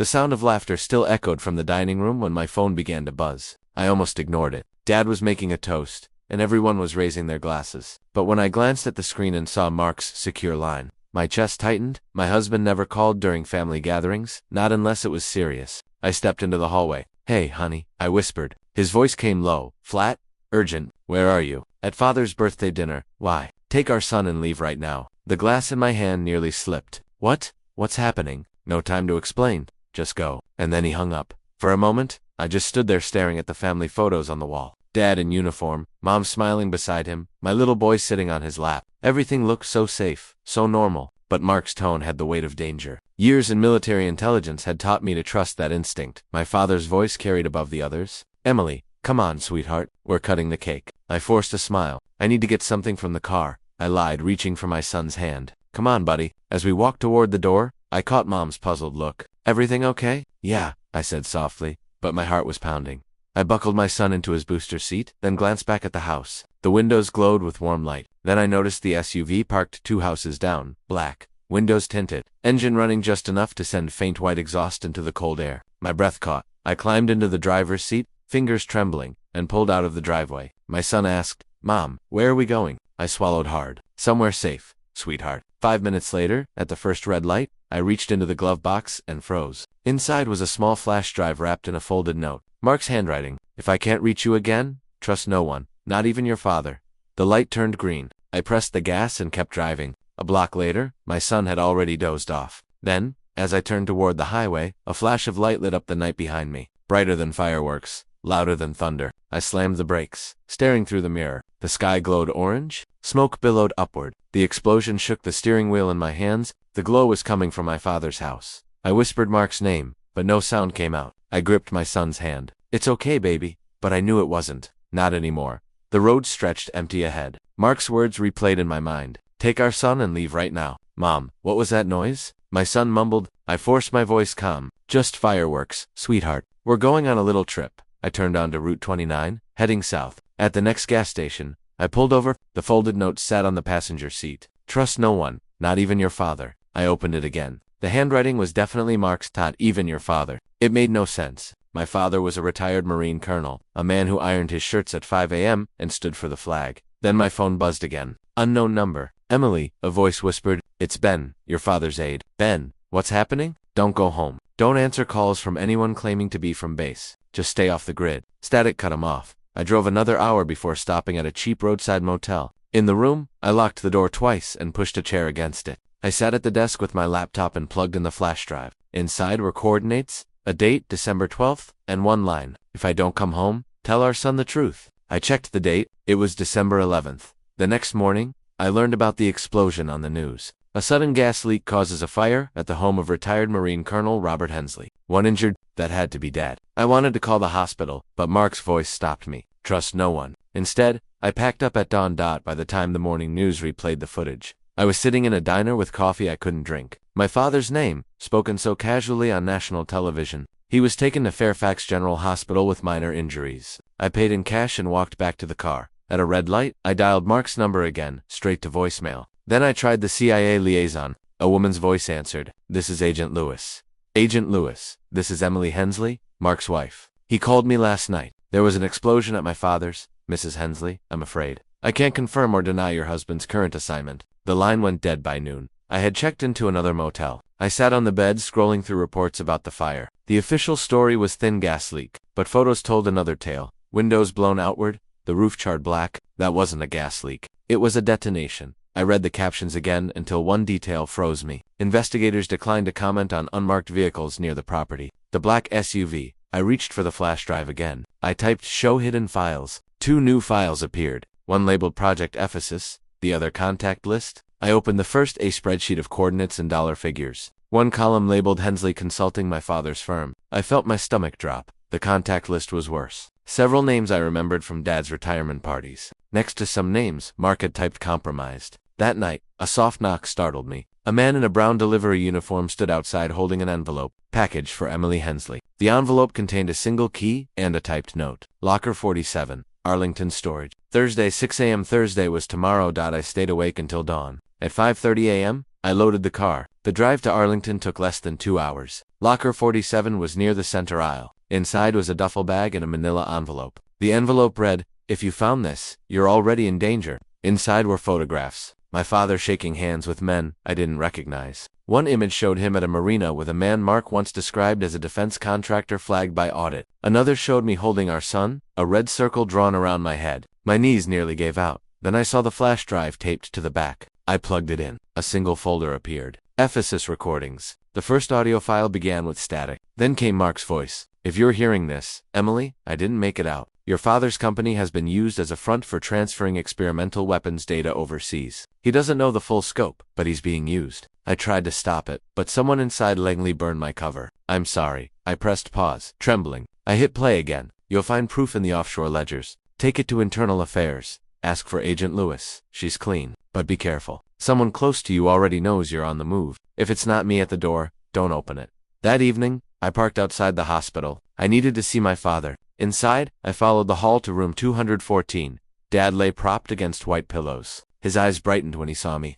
The sound of laughter still echoed from the dining room when my phone began to buzz. I almost ignored it. Dad was making a toast, and everyone was raising their glasses. But when I glanced at the screen and saw Mark's secure line, my chest tightened. My husband never called during family gatherings, not unless it was serious. I stepped into the hallway. "Hey, honey," I whispered. His voice came low, flat, urgent. "Where are you?" "At Father's birthday dinner." "Why?" "Take our son and leave right now." The glass in my hand nearly slipped. "What? What's happening?" "No time to explain. Just go." And then he hung up. For a moment, I just stood there staring at the family photos on the wall. Dad in uniform, Mom smiling beside him, my little boy sitting on his lap. Everything looked so safe, so normal, but Mark's tone had the weight of danger. Years in military intelligence had taught me to trust that instinct. My father's voice carried above the others. "Emily, come on, sweetheart. We're cutting the cake." I forced a smile. "I need to get something from the car," I lied, reaching for my son's hand. "Come on, buddy." As we walked toward the door, I caught Mom's puzzled look. "Everything okay?" "Yeah," I said softly, but my heart was pounding. I buckled my son into his booster seat, then glanced back at the house. The windows glowed with warm light. Then I noticed the SUV parked 2 houses down, black, windows tinted, engine running just enough to send faint white exhaust into the cold air. My breath caught. I climbed into the driver's seat, fingers trembling, and pulled out of the driveway. My son asked, "Mom, where are we going?" I swallowed hard. "Somewhere safe, sweetheart." 5 minutes later, at the first red light, I reached into the glove box and froze. Inside was a small flash drive wrapped in a folded note. Mark's handwriting. "If I can't reach you again, trust no one, not even your father." The light turned green. I pressed the gas and kept driving. A block later, my son had already dozed off. Then, as I turned toward the highway, a flash of light lit up the night behind me, brighter than fireworks, louder than thunder. I slammed the brakes, staring through the mirror. The sky glowed orange. Smoke billowed upward. The explosion shook the steering wheel in my hands. The glow was coming from my father's house. I whispered Mark's name, but no sound came out. I gripped my son's hand. "It's okay, baby." But I knew it wasn't. Not anymore. The road stretched empty ahead. Mark's words replayed in my mind. "Take our son and leave right now." "Mom, what was that noise?" My son mumbled. I forced my voice calm. "Just fireworks, sweetheart. We're going on a little trip." I turned onto Route 29, heading south. At the next gas station, I pulled over. The folded note sat on the passenger seat. "Trust no one, not even your father." I opened it again. The handwriting was definitely Mark's, "Not even your father." It made no sense. My father was a retired Marine colonel, a man who ironed his shirts at 5 a.m. and stood for the flag. Then my phone buzzed again. Unknown number. "Emily," a voice whispered. "It's Ben, your father's aide." "Ben, what's happening?" "Don't go home. Don't answer calls from anyone claiming to be from base. Just stay off the grid." Static cut him off. I drove another hour before stopping at a cheap roadside motel. In the room, I locked the door twice and pushed a chair against it. I sat at the desk with my laptop and plugged in the flash drive. Inside were coordinates, a date, December 12th, and one line. "If I don't come home, tell our son the truth." I checked the date. It was December 11th. The next morning, I learned about the explosion on the news. A sudden gas leak causes a fire at the home of retired Marine Colonel Robert Hensley. One injured. That had to be Dad. I wanted to call the hospital, but Mark's voice stopped me. "Trust no one." Instead, I packed up at dawn. By the time the morning news replayed the footage, I was sitting in a diner with coffee I couldn't drink. My father's name, spoken so casually on national television. He was taken to Fairfax General Hospital with minor injuries. I paid in cash and walked back to the car. At a red light, I dialed Mark's number again, straight to voicemail. Then I tried the CIA liaison. A woman's voice answered. "This is Agent Lewis." "Agent Lewis, this is Emily Hensley, Mark's wife. He called me last night. There was an explosion at my father's, Mrs. Hensley, I'm afraid. I can't confirm or deny your husband's current assignment." The line went dead by noon. I had checked into another motel. I sat on the bed scrolling through reports about the fire. The official story was thin gas leak, but photos told another tale. Windows blown outward, the roof charred black. That wasn't a gas leak. It was a detonation. I read the captions again until one detail froze me. Investigators declined to comment on unmarked vehicles near the property. The black SUV. I reached for the flash drive again. I typed "show hidden files." 2 new files appeared. One labeled Project Ephesus, the other Contact List. I opened the first, a spreadsheet of coordinates and dollar figures. One column labeled Hensley Consulting, my father's firm. I felt my stomach drop. The contact list was worse. Several names I remembered from Dad's retirement parties. Next to some names, Mark had typed "compromised." That night, a soft knock startled me. A man in a brown delivery uniform stood outside holding an envelope. "Package for Emily Hensley." The envelope contained a single key and a typed note. "Locker 47, Arlington Storage. Thursday 6 a.m. Thursday was tomorrow. I stayed awake until dawn. At 5:30 a.m., I loaded the car. The drive to Arlington took less than 2 hours. Locker 47 was near the center aisle. Inside was a duffel bag and a manila envelope. The envelope read, "If you found this, you're already in danger." Inside were photographs. My father shaking hands with men I didn't recognize. One image showed him at a marina with a man Mark once described as a defense contractor flagged by audit. Another showed me holding our son, a red circle drawn around my head. My knees nearly gave out. Then I saw the flash drive taped to the back. I plugged it in. A single folder appeared. Ephesus recordings. The first audio file began with static. Then came Mark's voice. "If you're hearing this, Emily, I didn't make it out. Your father's company has been used as a front for transferring experimental weapons data overseas. He doesn't know the full scope, but he's being used." I tried to stop it, but someone inside Langley burned my cover. "I'm sorry." I pressed pause, trembling. I hit play again. "You'll find proof in the offshore ledgers. Take it to Internal Affairs. Ask for Agent Lewis. She's clean. But be careful. Someone close to you already knows you're on the move. If it's not me at the door, don't open it." That evening, I parked outside the hospital. I needed to see my father. Inside, I followed the hall to room 214. Dad lay propped against white pillows. His eyes brightened when he saw me.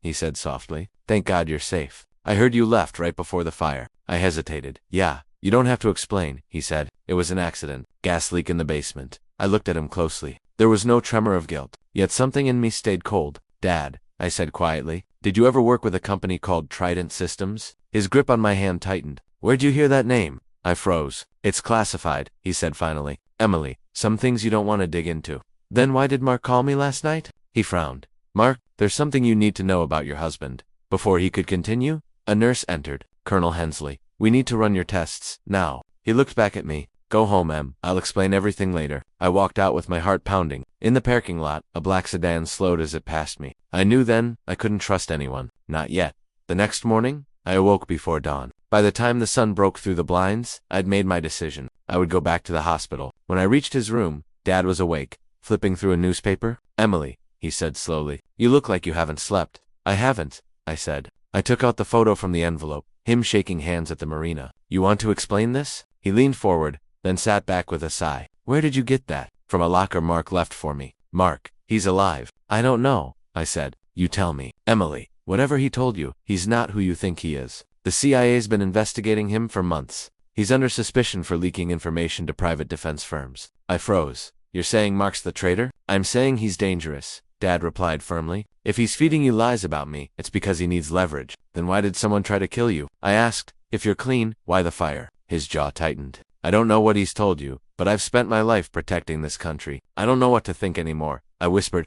He said softly. "Thank God you're safe. I heard you left right before the fire." I hesitated. "Yeah, you don't have to explain," he said. "It was an accident. Gas leak in the basement." I looked at him closely. There was no tremor of guilt, yet something in me stayed cold. "Dad," I said quietly, "did you ever work with a company called Trident Systems?" His grip on my hand tightened. "Where'd you hear that name?" I froze. "It's classified," he said finally. "Emily, some things you don't want to dig into." "Then why did Mark call me last night?" He frowned. "Mark, there's something you need to know about your husband." Before he could continue, a nurse entered. "Colonel Hensley, we need to run your tests, now." He looked back at me. "Go home, Em. I'll explain everything later." I walked out with my heart pounding. In the parking lot, a black sedan slowed as it passed me. I knew then I couldn't trust anyone. Not yet. The next morning, I awoke before dawn. By the time the sun broke through the blinds, I'd made my decision. I would go back to the hospital. When I reached his room, Dad was awake, flipping through a newspaper. "Emily," he said slowly, "you look like you haven't slept." "I haven't," I said. I took out the photo from the envelope, him shaking hands at the marina. "You want to explain this?" He leaned forward, then sat back with a sigh. "Where did you get that?" "From a locker Mark left for me." "Mark, he's alive." "I don't know," I said. "You tell me." "Emily, whatever he told you, he's not who you think he is. The CIA's been investigating him for months. He's under suspicion for leaking information to private defense firms." I froze. "You're saying Mark's the traitor?" "I'm saying he's dangerous," Dad replied firmly. "If he's feeding you lies about me, it's because he needs leverage." "Then why did someone try to kill you?" I asked. "If you're clean, why the fire?" His jaw tightened. "I don't know what he's told you, but I've spent my life protecting this country. I don't know what to think anymore," I whispered.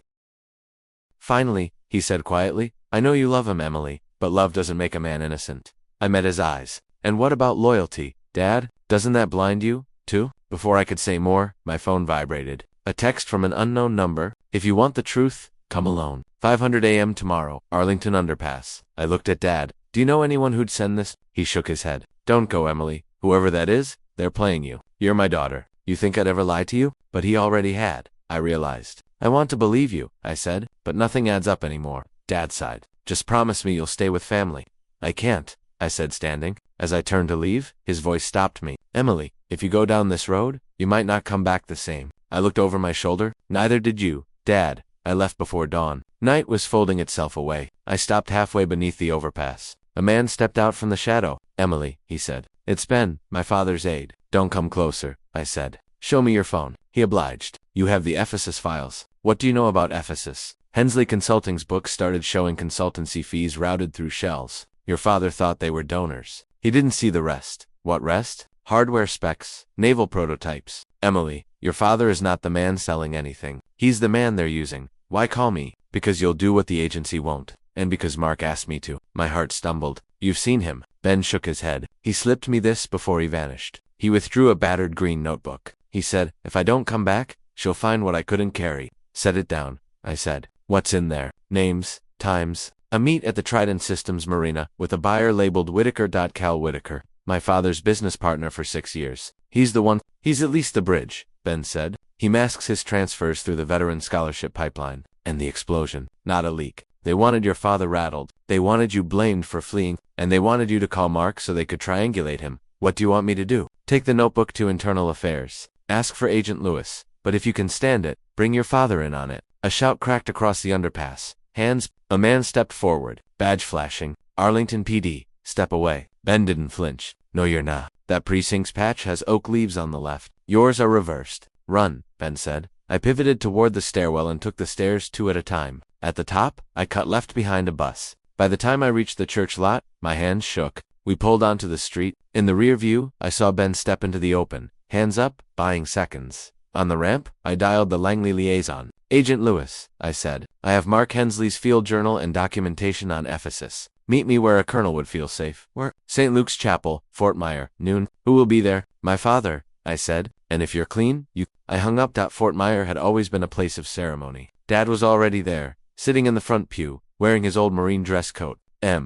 "Finally," he said quietly, "I know you love him, Emily, but love doesn't make a man innocent." I met his eyes. "And what about loyalty, Dad? Doesn't that blind you, too?" Before I could say more, my phone vibrated. A text from an unknown number. "If you want the truth, come alone. 500 a.m. tomorrow, Arlington Underpass." I looked at Dad. "Do you know anyone who'd send this?" He shook his head. "Don't go, Emily. Whoever that is, they're playing you. You're my daughter. You think I'd ever lie to you?" But he already had, I realized. "I want to believe you," I said, "but nothing adds up anymore." Dad sighed. "Just promise me you'll stay with family." "I can't," I said, standing. As I turned to leave, his voice stopped me. "Emily, if you go down this road, you might not come back the same." I looked over my shoulder. "Neither did you, Dad." I left before dawn. Night was folding itself away. I stopped halfway beneath the overpass. A man stepped out from the shadow. "Emily," he said. "It's Ben, my father's aide." "Don't come closer," I said. "Show me your phone." He obliged. "You have the Ephesus files. What do you know about Ephesus?" Hensley Consulting's book started showing consultancy fees routed through shells. Your father thought they were donors. He didn't see the rest. What rest? Hardware specs, naval prototypes. "Emily, your father is not the man selling anything. He's the man they're using. Why call me? Because you'll do what the agency won't. And because Mark asked me to." My heart stumbled. "You've seen him." Ben shook his head. "He slipped me this before he vanished." He withdrew a battered green notebook. He said, "If I don't come back, she'll find what I couldn't carry." "Set it down," I said. "What's in there?" "Names, times, a meet at the Trident Systems Marina with a buyer labeled Whitaker. Cal Whitaker, my father's business partner for 6 years. He's the one." "He's at least the bridge," Ben said. "He masks his transfers through the veteran scholarship pipeline." And the explosion. Not a leak. They wanted your father rattled. They wanted you blamed for fleeing, and they wanted you to call Mark so they could triangulate him. What do you want me to do? Take the notebook to Internal Affairs. Ask for Agent Lewis. But if you can stand it, bring your father in on it. A shout cracked across the underpass. "Hands!" A man stepped forward, badge flashing. Arlington PD, step away. Ben didn't flinch. No, you're not. That precinct's patch has oak leaves on the left. Yours are reversed. Run, Ben said. I pivoted toward the stairwell and took the stairs 2 at a time. At the top, I cut left behind a bus. By the time I reached the church lot, my hands shook. We pulled onto the street. In the rear view, I saw Ben step into the open. Hands up, buying seconds. On the ramp, I dialed the Langley liaison. Agent Lewis, I said. I have Mark Hensley's field journal and documentation on Ephesus. Meet me where a colonel would feel safe. Where? St. Luke's Chapel, Fort Myer, noon. Who will be there? My father, I said. And if you're clean, you... I hung up. Fort Myer had always been a place of ceremony. Dad was already there, sitting in the front pew, wearing his old Marine dress coat.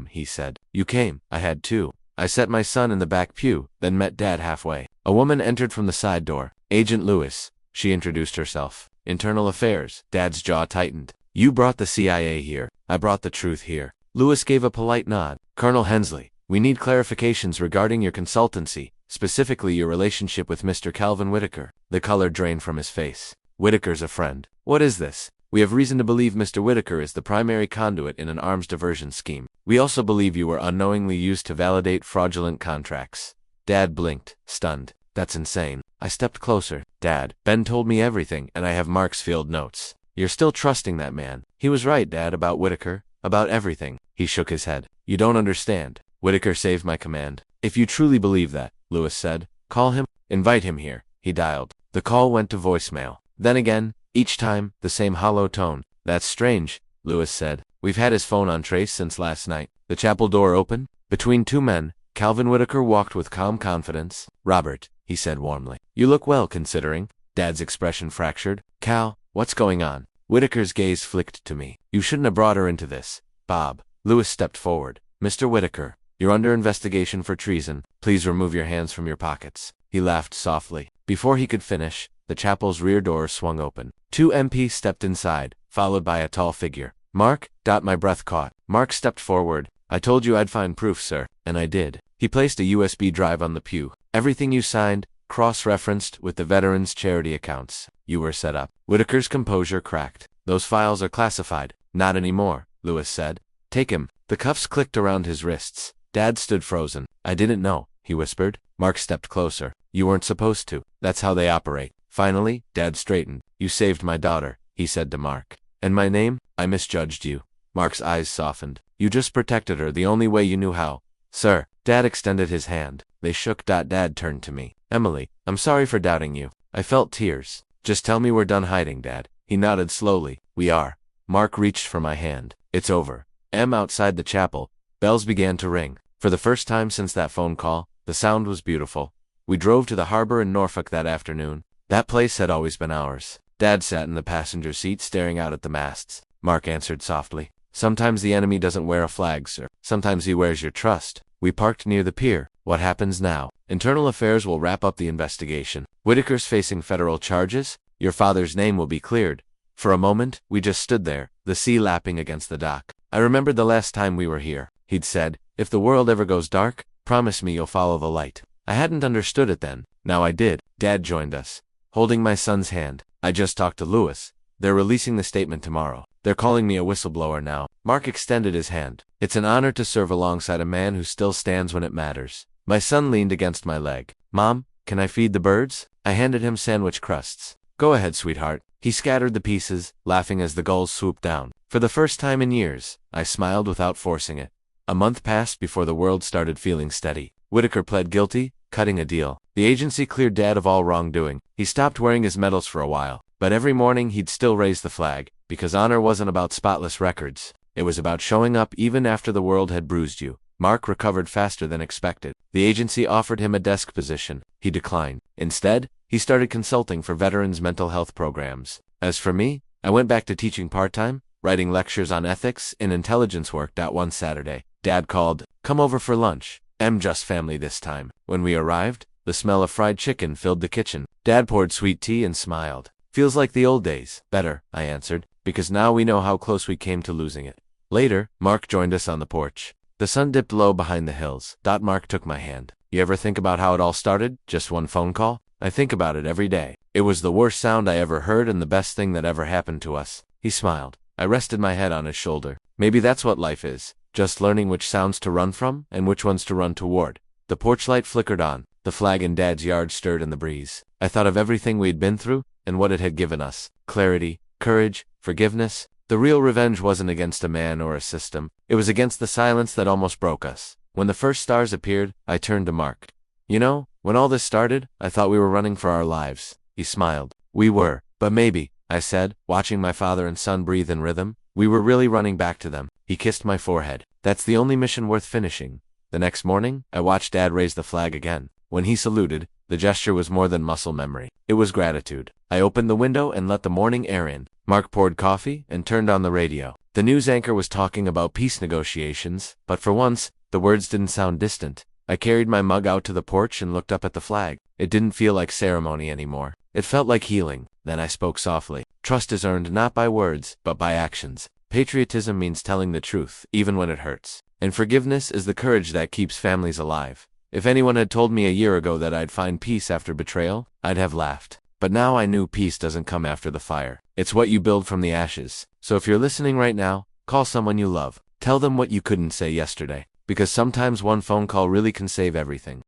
He said. You came. I had too. I set my son in the back pew, then met Dad halfway. A woman entered from the side door. Agent Lewis. She introduced herself. Internal Affairs. Dad's jaw tightened. You brought the CIA here. I brought the truth here. Lewis gave a polite nod. Colonel Hensley, we need clarifications regarding your consultancy, specifically your relationship with Mr. Calvin Whitaker. The color drained from his face. Whitaker's a friend. What is this? We have reason to believe Mr. Whitaker is the primary conduit in an arms diversion scheme. We also believe you were unknowingly used to validate fraudulent contracts. Dad blinked, stunned. That's insane. I stepped closer. Dad, Ben told me everything, and I have Mark's field notes. You're still trusting that man. He was right, Dad, about Whitaker, about everything. He shook his head. You don't understand. Whitaker saved my command. If you truly believe that, Lewis said, call him, invite him here. He dialed. The call went to voicemail. Then again, each time, the same hollow tone. That's strange, Lewis said. We've had his phone on trace since last night. The chapel door opened. Between two men, Calvin Whitaker walked with calm confidence. Robert, he said warmly. You look well, considering. Dad's expression fractured. Cal, what's going on? Whitaker's gaze flicked to me. You shouldn't have brought her into this. Bob. Lewis stepped forward. Mr. Whitaker, you're under investigation for treason. Please remove your hands from your pockets. He laughed softly. Before he could finish, the chapel's rear door swung open. 2 MPs stepped inside, followed by a tall figure. Mark? My breath caught. Mark stepped forward. I told you I'd find proof, sir. And I did. He placed a USB drive on the pew. Everything you signed, cross-referenced with the veterans' charity accounts. You were set up. Whitaker's composure cracked. Those files are classified. Not anymore, Lewis said. Take him. The cuffs clicked around his wrists. Dad stood frozen. I didn't know, he whispered. Mark stepped closer. You weren't supposed to. That's how they operate. Finally, Dad straightened. You saved my daughter, he said to Mark. And my name? I misjudged you. Mark's eyes softened. You just protected her the only way you knew how. Sir. Dad extended his hand. They shook. Dad turned to me. Emily, I'm sorry for doubting you. I felt tears. Just tell me we're done hiding, Dad. He nodded slowly. We are. Mark reached for my hand. It's over. Outside the chapel, bells began to ring. For the first time since that phone call, the sound was beautiful. We drove to the harbor in Norfolk that afternoon. That place had always been ours. Dad sat in the passenger seat staring out at the masts. Mark answered softly. Sometimes the enemy doesn't wear a flag, sir. Sometimes he wears your trust. We parked near the pier. What happens now? Internal Affairs will wrap up the investigation. Whitaker's facing federal charges. Your father's name will be cleared. For a moment, we just stood there, the sea lapping against the dock. I remembered the last time we were here. He'd said, if the world ever goes dark, promise me you'll follow the light. I hadn't understood it then. Now I did. Dad joined us, holding my son's hand. I just talked to Lewis. They're releasing the statement tomorrow. They're calling me a whistleblower now. Mark extended his hand. It's an honor to serve alongside a man who still stands when it matters. My son leaned against my leg. Mom, can I feed the birds? I handed him sandwich crusts. Go ahead, sweetheart. He scattered the pieces, laughing as the gulls swooped down. For the first time in years, I smiled without forcing it. A month passed before the world started feeling steady. Whitaker pled guilty, cutting a deal. The agency cleared Dad of all wrongdoing. He stopped wearing his medals for a while, but every morning he'd still raise the flag, because honor wasn't about spotless records. It was about showing up even after the world had bruised you. Mark recovered faster than expected. The agency offered him a desk position. He declined. Instead, he started consulting for veterans' mental health programs. As for me, I went back to teaching part-time, writing lectures on ethics and intelligence work. One Saturday, Dad called, come over for lunch. Just family this time. When we arrived, the smell of fried chicken filled the kitchen. Dad poured sweet tea and smiled. Feels like the old days. Better, I answered, because now we know how close we came to losing it. Later, Mark joined us on the porch. The sun dipped low behind the hills. Mark took my hand. You ever think about how it all started? Just one phone call? I think about it every day. It was the worst sound I ever heard and the best thing that ever happened to us. He smiled. I rested my head on his shoulder. Maybe that's what life is. just learning which sounds to run from and which ones to run toward. The porch light flickered on. The flag in Dad's yard stirred in the breeze. I thought of everything we'd been through and what it had given us. Clarity, courage, forgiveness. The real revenge wasn't against a man or a system. It was against the silence that almost broke us. When the first stars appeared, I turned to Mark. You know, when all this started, I thought we were running for our lives. He smiled. We were, but maybe, I said, watching my father and son breathe in rhythm, we were really running back to them. He kissed my forehead. That's the only mission worth finishing. The next morning, I watched Dad raise the flag again. When he saluted, the gesture was more than muscle memory. It was gratitude. I opened the window and let the morning air in. Mark poured coffee and turned on the radio. The news anchor was talking about peace negotiations, but for once, the words didn't sound distant. I carried my mug out to the porch and looked up at the flag. It didn't feel like ceremony anymore. It felt like healing. Then I spoke softly. Trust is earned not by words, but by actions. Patriotism means telling the truth, even when it hurts. And forgiveness is the courage that keeps families alive. If anyone had told me a year ago that I'd find peace after betrayal, I'd have laughed. But now I knew peace doesn't come after the fire. It's what you build from the ashes. So if you're listening right now, call someone you love. Tell them what you couldn't say yesterday. Because sometimes one phone call really can save everything.